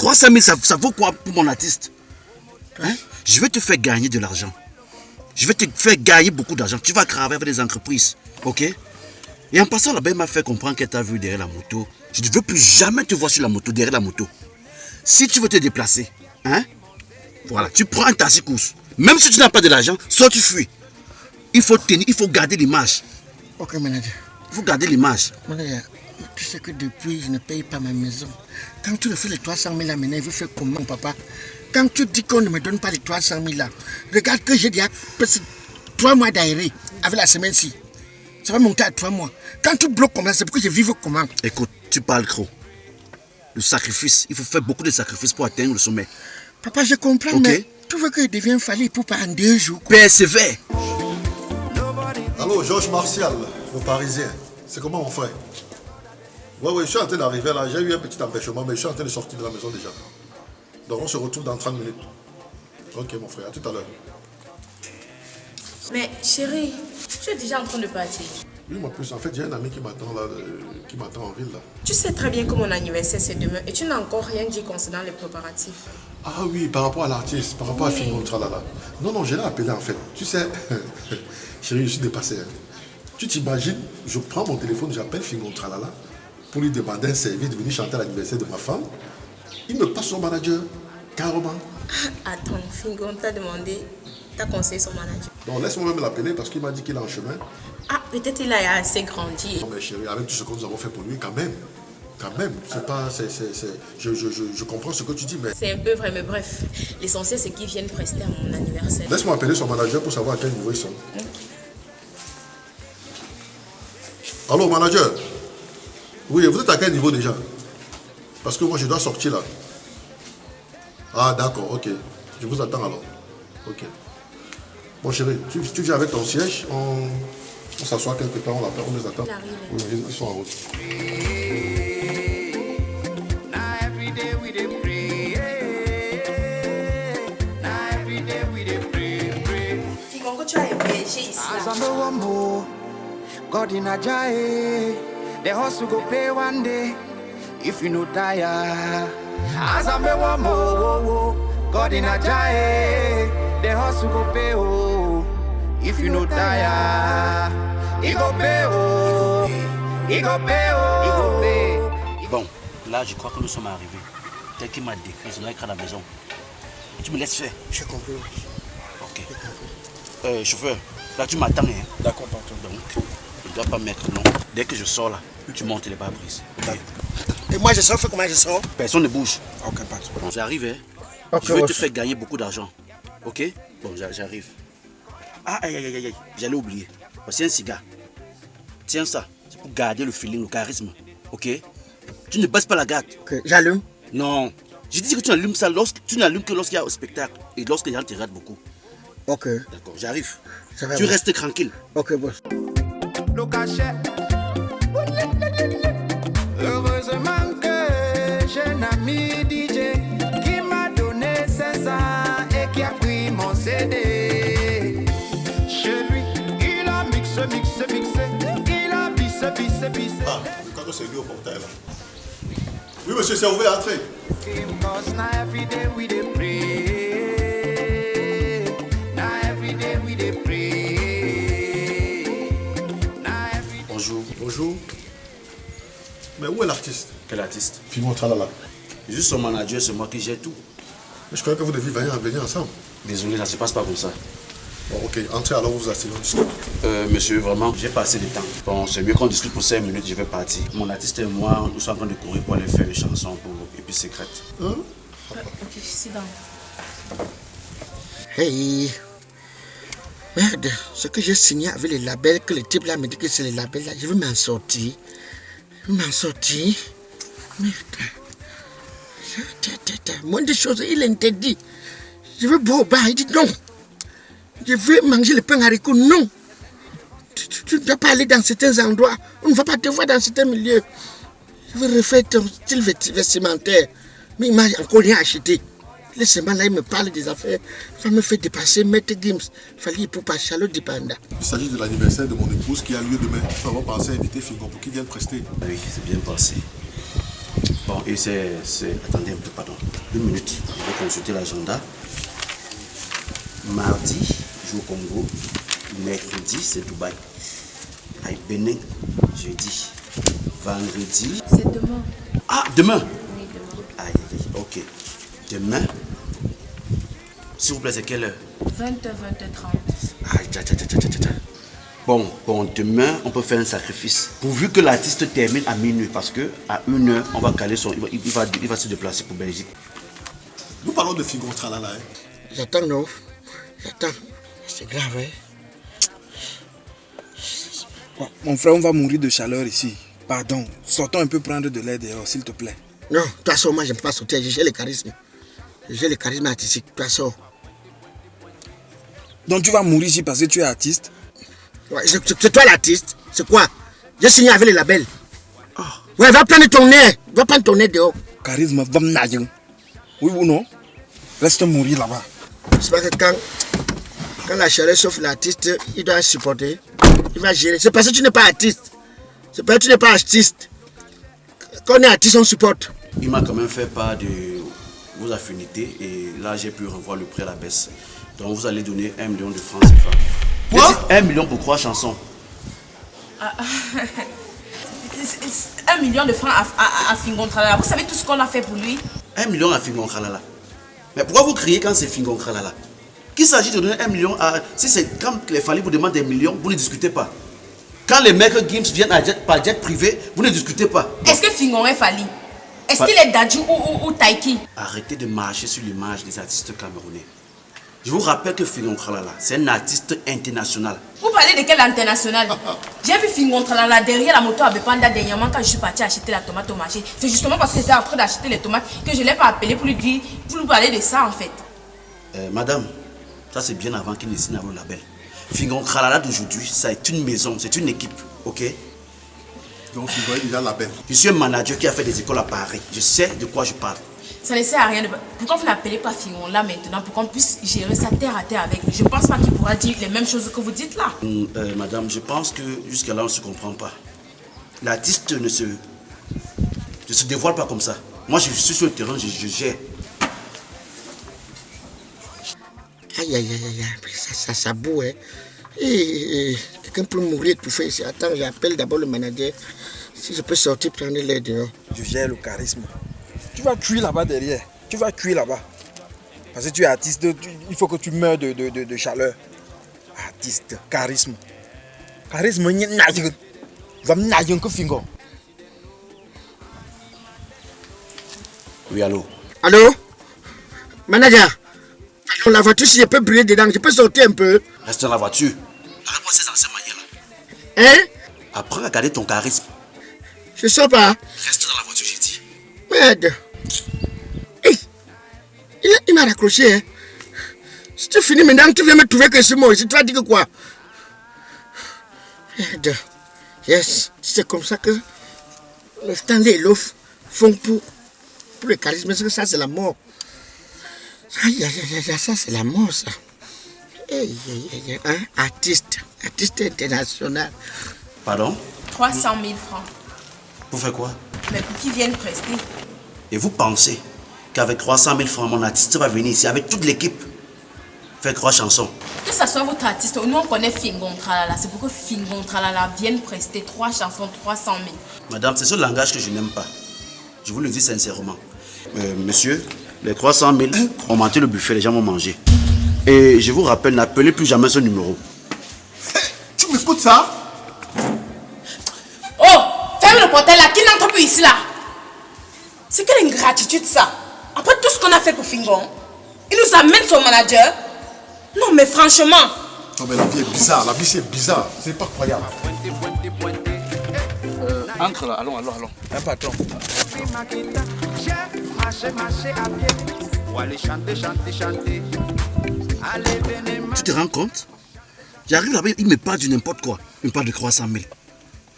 300 000, ça vaut quoi pour mon artiste? Hein? Je vais te faire gagner de l'argent. Je vais te faire gagner beaucoup d'argent. Tu vas travailler avec des entreprises. Ok? Et en passant là-bas, il m'a fait comprendre qu'elle t'a vu derrière la moto. Je ne veux plus jamais te voir sur la moto, derrière la moto. Si tu veux te déplacer, hein? Voilà, tu prends un taxi-course. Même si tu n'as pas de l'argent, soit tu fuis. Il faut tenir, il faut garder l'image. Ok, manager. Il faut garder l'image. Manager, tu sais que depuis, je ne paye pas ma maison. Quand tu refais les 300 000 là, maintenant, il veut faire comment, papa? Quand tu dis qu'on ne me donne pas les 300 000 là, regarde que j'ai déjà passé 3 mois d'aéré avec la semaine-ci. Ça va monter à 3 mois. Quand tu bloques comme ça, c'est pour que je vive comment? Écoute, tu parles trop. Le sacrifice, il faut faire beaucoup de sacrifices pour atteindre le sommet. Papa, je comprends, okay. Mais tu veux que je devienne fallu pour pas en 2 jours. Persévère. Allô, Georges Martial, le Parisien. C'est comment mon frère? Ouais, je suis en train d'arriver là. J'ai eu un petit empêchement, mais je suis en train de sortir de la maison déjà. Donc on se retrouve dans 30 minutes. Ok mon frère, à tout à l'heure. Mais chérie, je suis déjà en train de partir. Oui, mon plus, en fait, j'ai un ami qui m'attend là, qui m'attend en ville là. Tu sais très bien que mon anniversaire c'est demain et tu n'as encore rien dit concernant les préparatifs. Ah oui, par rapport à l'artiste, par rapport à Fingon Tralala. Non, je l'ai appelé en fait. Tu sais, chérie, je suis dépassé. Hein. Tu t'imagines, je prends mon téléphone, j'appelle Fingon Tralala pour lui demander un service de venir chanter à l'anniversaire de ma femme. Il me passe son manager, carrément. Attends, Fingon t'a demandé, t'as conseillé son manager. Donc laisse-moi même l'appeler parce qu'il m'a dit qu'il est en chemin. Ah, peut-être il a assez grandi. Non mais chérie, avec tout ce que nous avons fait pour lui, quand même, c'est pas, je comprends ce que tu dis, mais... C'est un peu vrai, mais bref, l'essentiel c'est qu'ils viennent prester à mon anniversaire. Laisse-moi appeler son manager pour savoir à quel niveau ils sont. Allô, manager? Oui, vous êtes à quel niveau déjà? Parce que moi je dois sortir là. Ah d'accord, ok. Je vous attends alors. Ok. Bon chérie, tu viens avec ton siège, on s'assoit quelque temps, on l'appelle, on les attend. Oui, ils sont en route. Fingon, tu as hébergé ici là. God in a jai, the hustle go pay one day. If you no tire, as I'm a woman, God in a jai, the hustle go pay oh. If you no tire, he go pay oh, he go pay oh, he go pay. Bon, là je crois que nous sommes arrivés. Tel qu'il m'a décrit, je dois être à la maison. Tu me laisses faire. J'ai compris. Ok. Chauffeur, là tu m'attends. Hein? D'accord, patron. Donc, je ne dois pas mettre non. Dès que je sors là, tu montes les pare-brises. Okay. Et moi je sors, comment je sors? Personne ne bouge. Ok, patron. Bon, j'arrive, hein. Okay, je vais te faire gagner beaucoup d'argent. Ok? Bon, j'arrive. Ah, aïe, j'allais oublier. Voici un cigare. Tiens ça, c'est pour garder le feeling, le charisme. Ok? Tu ne baisses pas la garde. Ok, j'allume? Non. Je dis que tu n'allumes ça tu n'allumes que lorsqu'il y a un spectacle et lorsque les gens te ratent beaucoup. Ok. D'accord, j'arrive. Tu restes tranquille. Ok, boss. Le cachet. Heureusement que j'ai un ami DJ qui m'a donné 500 et qui a pris mon CD. Chez lui, il a mixé, il a pissé. Ah, je crois que c'est lui au portail là. Oui monsieur, c'est ouvert, entrez. Because now every day we dey pray. Now every day we dey pray. Bonjour. Mais où est l'artiste? Quel artiste? Fingon Tralala. Juste son manager, c'est moi qui gère tout. Mais je croyais que vous deviez venir ensemble. Désolé, ça ne se passe pas comme ça. Bon, ok, entrez alors, vous vous asseyez, on discute. Monsieur, vraiment, j'ai pas assez de temps. Bon, c'est mieux qu'on discute pour 5 minutes, je vais partir. Mon artiste et moi, nous sommes en train de courir pour aller faire une chanson pour Épices Secrètes. Hein? Ok, je suis dans. Hey. Merde, ce que j'ai signé avec les labels, que le type là me dit que c'est les labels là, je vais m'en sortir. Merde. Moins de choses, il interdit. Je veux boire au bar, il dit non. Je veux manger le pain haricot, non. Tu ne dois pas aller dans certains endroits. On ne va pas te voir dans certains milieux. Je veux refaire ton style vestimentaire. Mais il m'a encore rien acheté. Les semaines là, il me parle des affaires. Ça me fait dépasser Maître Gims. Fallait pour pas Charlotte Dipanda. Il s'agit de l'anniversaire de mon épouse qui a lieu demain. Nous avons pensé à inviter Fingon pour qu'il vienne prester. Oui, c'est bien passé. Bon, et c'est... Attendez un peu, pardon. Une minute, je vais consulter l'agenda. Mardi, je vais au Congo. Mercredi, c'est Dubaï. Aïe, Bénin, jeudi. Vendredi. C'est demain. Ah, demain. Oui, demain. Aïe, ok. Demain. S'il vous plaît, c'est quelle heure? 20h, 20h30. Aïe, Bon, demain, on peut faire un sacrifice. Pourvu que l'artiste termine à minuit, parce que à 1h, on va caler son. Il va se déplacer pour Belgique. Nous parlons de Fingon Tralala. Hein. J'attends, non. J'attends. C'est grave, hein. Bon, mon frère, on va mourir de chaleur ici. Pardon, sortons un peu prendre de l'air dehors, s'il te plaît. Non, toi sors, moi je ne peux pas sortir, j'ai le charisme. J'ai le charisme artistique, toi sors. Donc tu vas mourir ici parce que tu es artiste? Ouais, c'est toi l'artiste, c'est quoi? J'ai signé avec les labels. Ouais, va prendre ton nez, va prendre ton nez dehors. Charisme, va me nager. Oui ou non? Reste mourir là-bas. C'est parce que quand la chaleur sauf l'artiste, il doit supporter, il va gérer. C'est parce que tu n'es pas artiste. C'est parce que tu n'es pas artiste. Quand on est artiste, on supporte. Il m'a quand même fait part de vos affinités et là j'ai pu revoir le prix à la baisse. Donc vous allez donner 1 million de francs CFA. Quoi? 1 million pour 3 chansons. 1 million de francs à Fingon Tralala. Vous savez tout ce qu'on a fait pour lui? 1 million à Fingon Kralala. Mais pourquoi vous criez quand c'est Fingon Kralala? Qu'il s'agit de donner 1 million à... Si c'est quand les familles vous demandent des millions, vous ne discutez pas. Quand les mecs Gims viennent par jet privé, vous ne discutez pas. Est-ce que Fingon est Fali? Est-ce qu'il est Dadju ou Taiki? Arrêtez de marcher sur l'image des artistes camerounais. Je vous rappelle que Fingon Kralala, c'est un artiste international. Vous parlez de quel international? J'ai vu Fingon Tralala derrière la moto à Bepanda dernièrement quand je suis parti acheter la tomate au marché. C'est justement parce que j'étais en train d'acheter les tomates que je ne l'ai pas appelé pour lui dire, pour lui parler de ça en fait. Madame, ça c'est bien avant qu'il ne signe avec le label. Fingon Kralala d'aujourd'hui, ça est une maison, c'est une équipe, ok? Donc Fingon, il a la belle. Je suis un manager qui a fait des écoles à Paris. Je sais de quoi je parle. Ça ne sert à rien de... Pourquoi vous n'appelez pas Fingon là maintenant pour qu'on puisse gérer ça terre à terre avec lui? Je ne pense pas qu'il pourra dire les mêmes choses que vous dites là. Madame, je pense que jusqu'à là on ne se comprend pas. L'artiste ne se dévoile pas comme ça. Moi je suis sur le terrain, je gère. Aïe, aïe, aïe, aïe, ça boue, hein. Quelqu'un peut mourir étouffé ici. Attends, j'appelle d'abord le manager. Si je peux sortir, prendre l'air dehors. Je gère le charisme. Tu vas cuire là-bas derrière. Tu vas cuire là-bas. Parce que tu es artiste, il faut que tu meurs de chaleur. Artiste, charisme. Charisme, va me nager que Fingon. Oui, allô? Allô? Manager? La voiture, si je peux brûler dedans, je peux sortir un peu. Reste dans la voiture. Arrête-moi ces anciennes manières là. Hein? Apprends à garder ton charisme. Je sors pas. Reste dans la voiture, j'ai dit. Merde. Hey, il m'a raccroché. Hein. Si tu finis maintenant, tu viens me trouver que c'est moi ici. Tu vas dire que quoi? Merde. Yes. C'est comme ça que le Stanley et l'offre font pour le charisme. Parce que ça, c'est la mort. Aïe, aïe, aïe, ça, c'est la mort, ça. Hey, hein? Artiste international. Pardon? 300 000 francs. Pour faire quoi? Mais pour qu'ils viennent prester. Et vous pensez qu'avec 300 000 francs, mon artiste va venir ici avec toute l'équipe faire 3 chansons? Que ce soit votre artiste, nous on connaît Fingon Tralala. C'est pour que Fingon Tralala vienne prester 3 chansons, 300 000. Madame, c'est ce langage que je n'aime pas. Je vous le dis sincèrement. Monsieur, les 300 000 ont monté le buffet, les gens vont manger. Et je vous rappelle, n'appelez plus jamais ce numéro. Tu m'écoutes ça? Oh, ferme le portail là, qui n'entre plus ici là? C'est quelle ingratitude ça? Après tout ce qu'on a fait pour Fingon, il nous amène son manager. Non mais franchement. Non mais la vie est bizarre, la vie c'est bizarre, c'est pas croyable. Entre là, allons. Un patron. Tu te rends compte? J'arrive là-bas, il me parle de n'importe quoi. Il me parle de 300 000.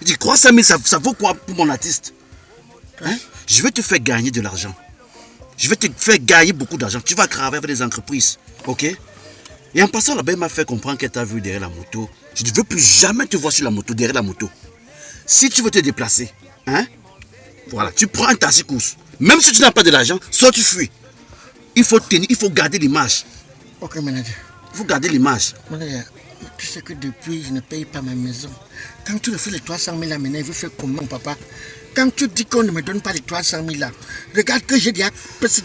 Il dit 300 000, ça vaut quoi pour mon artiste? Hein? Je vais te faire gagner de l'argent. Je vais te faire gagner beaucoup d'argent. Tu vas travailler avec des entreprises. Ok? Et en passant là-bas, il m'a fait comprendre qu'elle t'a vu derrière la moto. Je ne veux plus jamais te voir sur la moto, derrière la moto. Si tu veux te déplacer, hein? Voilà, tu prends un taxi-course. Même si tu n'as pas de l'argent, soit tu fuis. Il faut tenir, il faut garder l'image. Ok, manager. Il faut garder l'image. Manager, tu sais que depuis, je ne paye pas ma maison. Quand tu refais les 300 000 là, maintenant, il veut faire comment, papa? Quand tu dis qu'on ne me donne pas les 300 000 là, regarde que j'ai déjà passé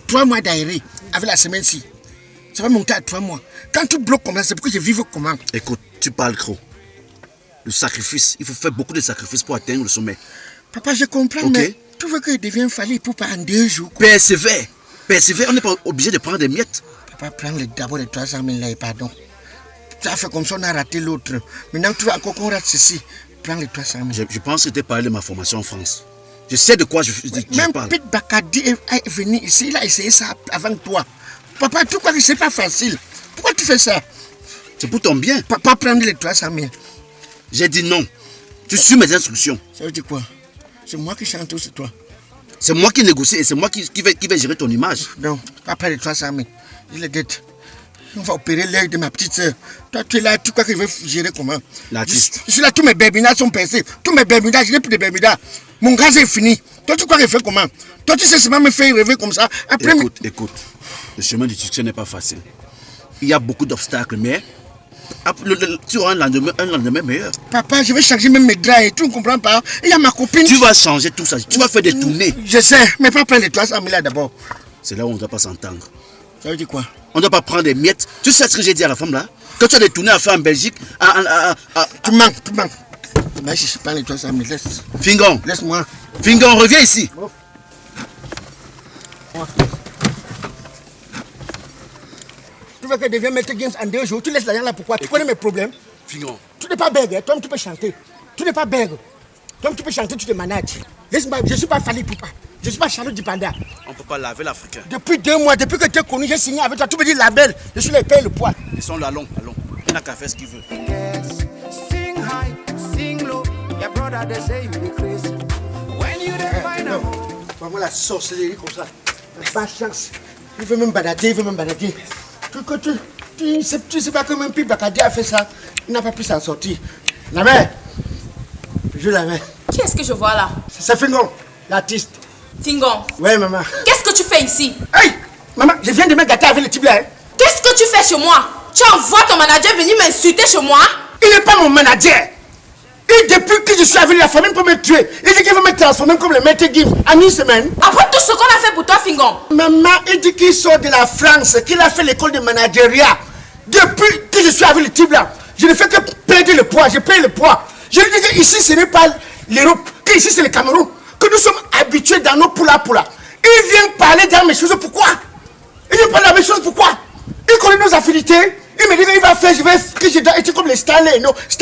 3 mois d'aéré avec la semaine-ci. Ça va monter à 3 mois. Quand tu bloques comme ça, c'est pour que je vive comment? Écoute, tu parles trop. Le sacrifice, il faut faire beaucoup de sacrifices pour atteindre le sommet. Papa, je comprends, Ok. mais tu veux que je devienne fallu pour pas en 2 jours. Persévère. Persévère, on n'est pas obligé de prendre des miettes. Papa, prends d'abord les 300 000 là et pardon. Tu as fait comme ça, on a raté l'autre. Maintenant, tu veux encore qu'on rate ceci. Prends les 300 000. Je pense que tu as parlé de ma formation en France. Je sais de quoi je Même parle. Pete Bakadi est venu ici, il a essayé ça avant toi. Papa, tu crois que c'est pas facile? Pourquoi tu fais ça? C'est pour ton bien. Papa, prendre les 300 000. J'ai dit non. Tu suis mes instructions. Ça veut dire quoi? C'est moi qui chante ou c'est toi? C'est moi qui négocie et c'est moi qui vais gérer ton image. Non, pas près les 300 000. Il est dette. On va opérer l'œil de ma petite soeur. Toi, tu es là, tu crois qu'il veut gérer comment? L'artiste. Je suis là, tous mes bermudas sont percés. Tous mes bermudas, je n'ai plus de bermudas. Mon gaz est fini. Toi, tu crois qu'il fait comment? Toi, tu sais seulement me faire rêver comme ça. Après, Écoute. Le chemin du succès n'est pas facile. Il y a beaucoup d'obstacles, mais tu auras un lendemain meilleur. Papa, je vais changer même mes draps et tu ne comprends pas. Il y a ma copine. Tu vas changer tout ça. Tu vas faire des tournées. Je sais, mais pas prendre les 300 000 là d'abord. C'est là où on ne doit pas s'entendre. Ça veut dire quoi? On ne doit pas prendre des miettes. Tu sais ce que j'ai dit à la femme là? Quand tu as des tournées à faire en Belgique, Tu manques. Mais je ne prends les 300 000. Fingon, Laisse-moi. Fingon, reviens ici. Tu veux que je devienne maître Games en 2 jours? Tu laisses l'argent là pourquoi? Tu connais mes problèmes? Fingon. Tu n'es pas bègue, toi tu peux chanter. Tu n'es pas bègue. Toi tu peux chanter, tu te manages. Laisse-moi, je ne suis pas Fali Poupa. Je ne suis pas Charles Dipanda. On ne peut pas laver l'Africain. Depuis 2 mois, depuis que tu es connu, j'ai signé avec toi. Tu me dis label, je suis le père le poids. Laissons-le, allons. Il n'a qu'à faire ce qu'il veut. Sing high, sing low. Your brother they say you be crazy. When you dey find out. Vraiment la sorcellerie comme ça. Pas chance. Il veut même balader, Tu sais pas que même Pete Bakadi a fait ça. Il n'a pas pu s'en sortir. La mère. Je la mets. Qui est-ce que je vois là? C'est Fingon, l'artiste. Fingon, Ouais, maman. qu'est-ce que tu fais ici? Hey, maman, je viens de me gâter avec le type là. Hein. Qu'est-ce que tu fais chez moi? Tu envoies ton manager venir m'insulter chez moi? Il n'est pas mon manager. Et depuis que je suis avec la famille pour me tuer, il dit qu'il veut me transformer comme le maître Gims en 1 semaine. Après tout ce qu'on a fait pour toi, Fingon. Maman, il dit qu'il sort de la France, qu'il a fait l'école de managériat. Depuis que je suis avec le type là, je ne fais que perdre le poids, je paye le poids. Je lui dis qu'ici ce n'est pas l'Europe, qu'ici c'est le Cameroun, que nous sommes habitués dans nos poula. Il vient parler dans mes choses, pourquoi? Il vient parler dans mes choses, pourquoi? Il connaît nos affinités, il me dit qu'il va faire, que je dois être comme les Stanley, non? Je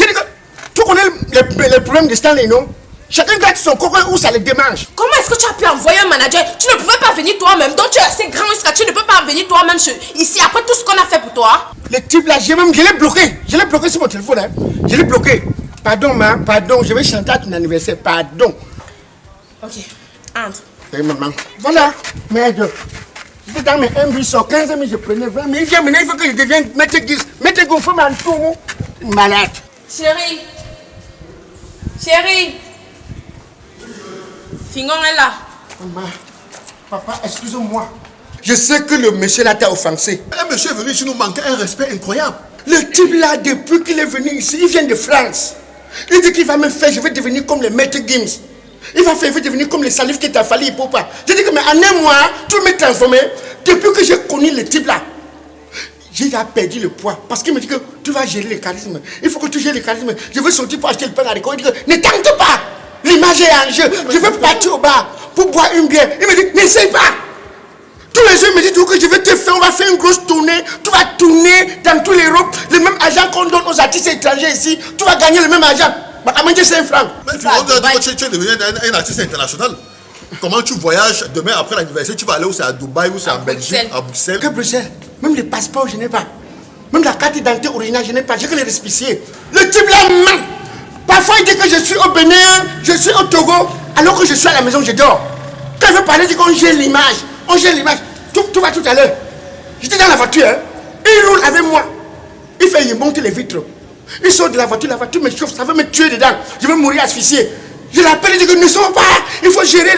dis que tu connais les problèmes de Stanley, non? Chacun garde son coco où ça le démange. Comment est-ce que tu as pu envoyer un manager? Tu ne pouvais pas venir toi-même. Donc tu es assez grand jusqu'à tu ne peux pas venir toi-même ici après tout ce qu'on a fait pour toi. Le type là, je l'ai bloqué. Je l'ai bloqué sur mon téléphone. Hein. Je l'ai bloqué. Pardon, pardon, je vais chanter à ton anniversaire. Pardon. Ok, entre. Oui, maman. Voilà, merde. J'étais dans mes 1 bus, 15 000, je prenais 20 000. Il vient maintenant, il faut que je devienne maître Gims. Maître Gims, faut m'entourer. Malade. Chérie. Fingon est là. Maman, papa, excuse-moi. Je sais que le monsieur là t'a offensé. Un monsieur est venu ici nous manquer un respect incroyable. Le type là, depuis qu'il est venu ici, il vient de France. Il dit qu'il va me faire, je vais devenir comme le maître Gims. Il va devenir comme le salif qui t'a fallu, il peut pas. Je dis que mais en 1 mois, tout m'est transformé. Depuis que j'ai connu le type là, j'ai perdu le poids. Parce qu'il me dit que tu vas gérer le charisme. Il faut que tu gères le charisme. Je veux sortir pour acheter le pain à l'école. Il dit que ne tente pas. L'image est en jeu. Je veux partir au bar pour boire une bière. Il me dit n'essaye pas. Tous les jours, il me dit que je vais te faire, on va faire une grosse tournée. Tu vas tourner dans toute l'Europe. Le même argent qu'on donne aux artistes étrangers ici. Tu vas gagner le même argent. À manger 5 francs. Mais tu es devenu un artiste international. Comment tu voyages demain après l'anniversaire? Tu vas aller où? C'est à Dubaï ou c'est en Belgique? À Bruxelles? Que Bruxelles? Même les passeports, je n'ai pas. Même la carte d'identité originale, je n'ai pas. J'ai que les récépissés. Le type là ment. Parfois, il dit que je suis au Bénin, je suis au Togo, alors que je suis à la maison, je dors. Quand il veut parler, il dit qu'on gère l'image. On gère l'image. Tout va tout à l'heure. J'étais dans la voiture. Hein. Il roule avec moi. Il monte les vitres. Il sort de la voiture me chauffe, ça va me tuer dedans. Je vais mourir asphyxié. Je l'appelle, il dit que ne sommes pas. Il faut gérer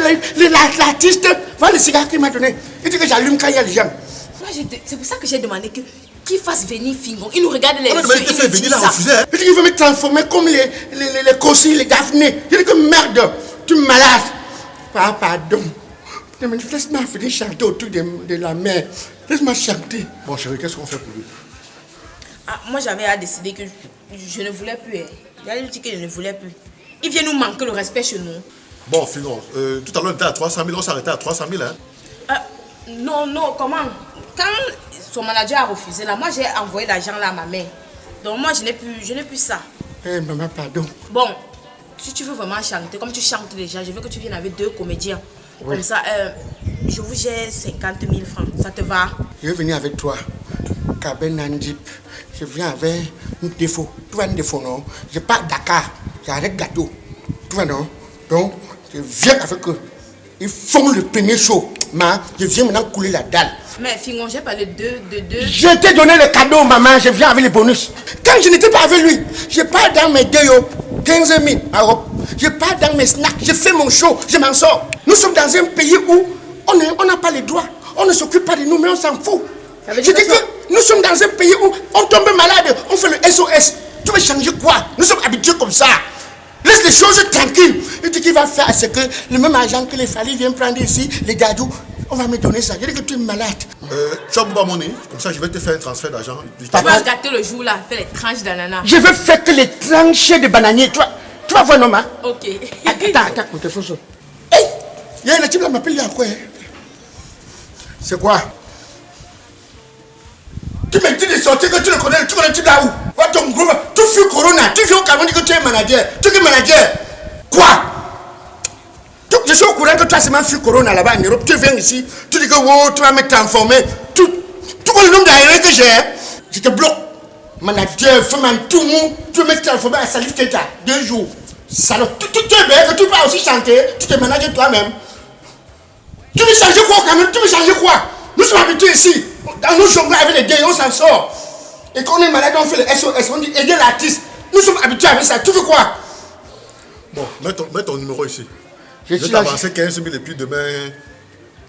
l'artiste. Voilà le cigare qu'il m'a donné. Il dit que j'allume quand il y a les gens. Moi, c'est pour ça que j'ai demandé qu'il fasse venir Fingon. Il nous regarde les On a yeux. demandé de faire venir, il a refusé. Hein. Il dit qu'il veut me transformer comme les Kossi, les Daphné. Il dit que merde, tu es malade. Pardon. Mais laisse-moi finir chanter autour de la mer. Laisse-moi chanter. Bon, chérie, qu'est-ce qu'on fait pour lui? Moi, j'avais décidé que je ne voulais plus. J'allais lui dire que je ne voulais plus. Il vient nous manquer le respect chez nous. Bon, Fingon, tout à l'heure, on était à 300 000, on s'arrêtait à 300 000. Hein? Non, comment? Quand son manager a refusé, là, moi, j'ai envoyé l'argent là à ma mère. Donc, moi, je n'ai plus ça. Maman, pardon. Bon, si tu veux vraiment chanter, comme tu chantes déjà, je veux que tu viennes avec 2 comédiens. Oui. Comme ça, je vous gère 50 000 francs. Ça te va? Je vais venir avec toi. Kaben Nandip. Je viens avec un défaut. Tu vois un défaut, non? Je pars Dakar. J'arrête gâteau. Tu vois, non? Donc, je viens avec eux. Ils font le premier show. Mais je viens maintenant couler la dalle. Mais Fingon, j'ai parlé de deux. Je t'ai donné le cadeau, maman. Je viens avec les bonus. Quand je n'étais pas avec lui, je pars dans mes 15 000 euros. Je pars dans mes snacks. Je fais mon show. Je m'en sors. Nous sommes dans un pays où on n'a pas les droits. On ne s'occupe pas de nous, mais on s'en fout. Je dis que nous sommes dans un pays où on tombe malade. On fait le SOS. Tu veux changer quoi? Nous sommes habitués comme ça. Laisse les choses tranquilles. Il dit qu'il va faire ce que le même argent que les Fali viennent prendre ici, les gadous, on va me donner ça. Je dis que tu es malade. Tu as mon monnaie, comme ça je vais te faire un transfert d'argent. Tu vas gâter le jour là, faire les tranches d'ananas. Je veux faire que les tranches de bananiers. Tu vas voir, non, ma? Ok. Attends, écoute, faut ça. Hey! Il y a un type là qui m'appelle, il y a quoi? C'est quoi? Tu me dis de sortir que tu le connais le type là où? Tu fuis Corona, tu viens au Cameroun que tu es manager. Tu es manager. Quoi? Je suis au courant que toi seulement fui Corona là-bas en Europe. Tu viens ici, tu dis que oh, tu vas me transformer. Tu connais le nombre d'arrêts que j'ai? Je te bloque. Manager, femme en tout monde, tu veux me transformer à Salif Keita. 2 jours. Salaud. Tu es bête, que tu peux aussi chanter. Tu te manages toi-même. Tu veux changer quoi au Cameroun? Tu veux changer quoi? Nous sommes habitués ici. Dans nos journaux avec les gays, on s'en sort. Et quand on est malade, on fait le SOS, on dit aider l'artiste. Nous sommes habitués avec ça. Tu veux quoi? Bon, mets ton numéro ici. Je vais t'avancer 15 000 et puis demain,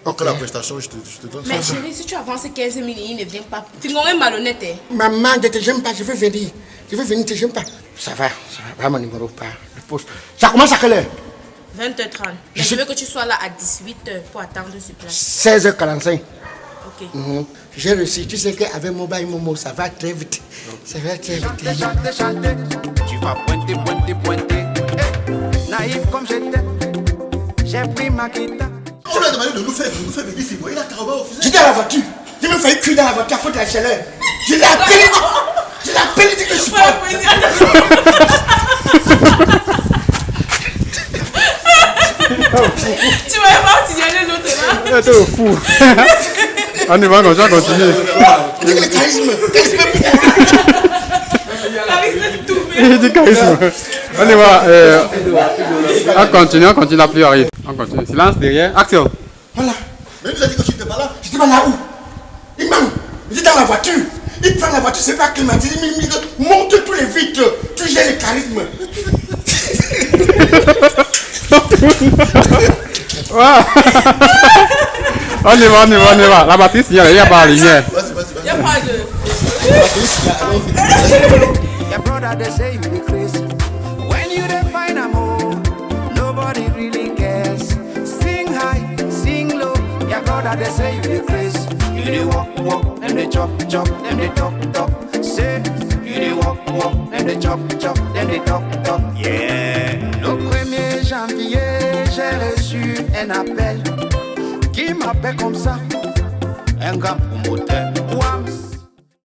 après la prestation, je te donne ça. Mais chérie, si tu avances 15 000, il ne vient pas. Fingon est malhonnête. Maman, ne te gêne pas, je veux venir. Je veux venir, ne te gêne pas. Ça va, mon numéro, pas de poste. Ça commence à quelle heure? 20h30. Mais je veux que tu sois là à 18h pour attendre sur place. 16h45. Ok. J'ai réussi. Tu sais qu'avec Mobile Momo, ça va très vite. Ça va très vite. Chanter. Tu vas pointer. Hey, naïf comme j'étais, j'ai pris ma guitare. On lui a demandé de nous faire venir Fingon. Il a carrément refusé. J'étais à la voiture. J'ai même failli cuire dans la voiture à cause de la chaleur. Je l'ai appelé, dit que je suis pas. Tu vas pas signaler l'autre là. T'es fou. On y va, on va continuer. Il dit que le charisme. Il dit charisme. On y va. On continue, la pluie arrive. On continue. Silence derrière. Action. Voilà. Mais il nous a dit que tu n'étais pas là. J'étais pas là où? Il manque. Il est dans la voiture. Il prend la voiture, c'est pas climatisé. Il monte tous les vitres. Tu gères le charisme. On y va. La batterie signale, il n'y a pas la lumière. Vas-y. Il n'y a pas de. Your brother they say you be crazy. When you dey find a more, nobody really cares. Sing high, sing low. Your brother they say you be crazy. You dey walk, them dey chop, them dey talk. Say you dey walk, them dey chop, them dey talk. Yeah. Le 1er janvier, j'ai reçu un appel qui m'appelle comme ça. Un gars promoteur.